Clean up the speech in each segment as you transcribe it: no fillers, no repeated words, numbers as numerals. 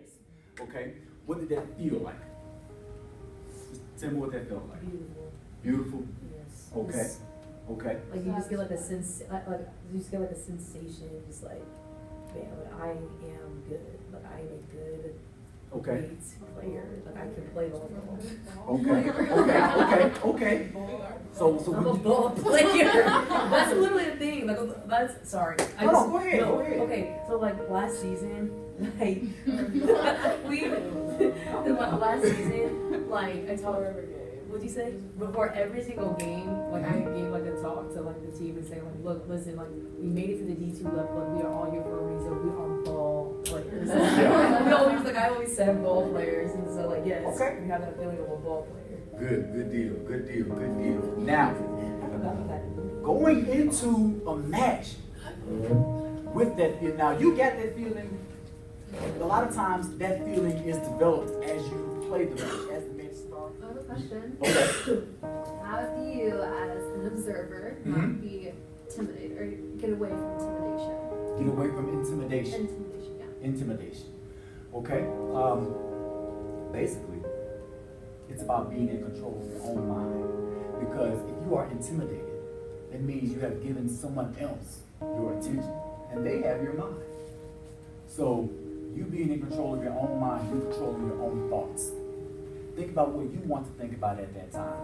Yes. Okay. What did that feel like? Just tell me what that felt like. Beautiful. Beautiful. Yes. Okay. It's, Okay. like you just get like a you just get like a sensation, just like, man, like I am good. Like I am a good, Okay. great player. Like I can play volleyball. Okay. Okay. So I'm a when you, ball player. That's literally the thing. Like that's sorry. No, go ahead, go ahead. Okay, so like last season, like last season, like I told her. What'd you say? Before every single game, like I gave like a talk to like the team and saying like, look, listen, like we made it to the D2 level, like we are all here for a reason. We are ball players. Yeah. We always like I always said ball players, and so like yes, Okay. we have that feeling of a ball player. good deal. Now, going into a match with that feeling. Now you got that feeling. A lot of times that feeling is developed as you play the match, as the match starts. I have a question. Okay. How do you, as an observer, Mhm. not be intimidated or get away from intimidation? Get away from intimidation. Intimidation, yeah. Intimidation. Okay. Basically, it's about being in control of your own mind. Because if you are intimidated, it means you have given someone else your attention, and they have your mind. So you being in control of your own mind, you controlling your own thoughts. Think about what you want to think about at that time.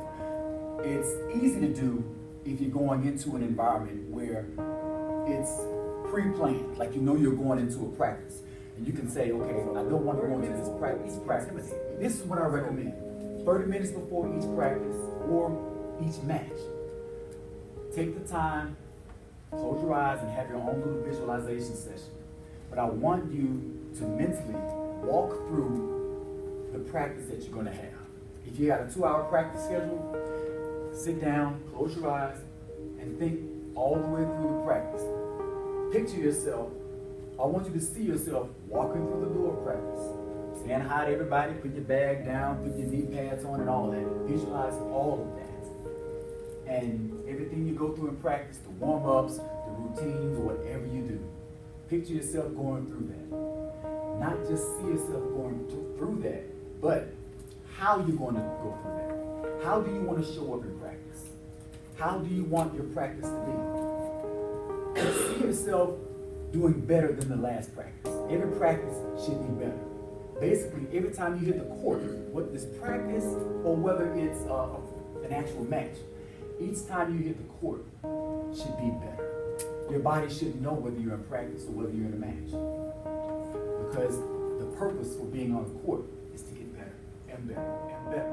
It's easy to do if you're going into an environment where it's pre-planned, like you know you're going into a practice. And you can say, okay, I don't want to go into this practice. This is what I recommend. 30 minutes before each practice or each match. Take the time, close your eyes, and have your own little visualization session. But I want you to mentally walk through the practice that you're going to have. If you got a 2-hour practice schedule, sit down, close your eyes, and think all the way through the practice. Picture yourself. I want you to see yourself walking through the door of practice. Saying hi to everybody, put your bag down, put your knee pads on and all of that. Visualize all of that. And everything you go through in practice, the warm-ups, the routines, or whatever you do, picture yourself going through that. Not just see yourself going through that, but how you're going to go through that. How do you want to show up in practice? How do you want your practice to be? See yourself doing better than the last practice. Every practice should be better. Basically, every time you hit the court, whether it's practice or whether it's an actual match, each time you hit the court should be better. Your body should know whether you're in practice or whether you're in a match. Because the purpose for being on the court is to get better and better and better.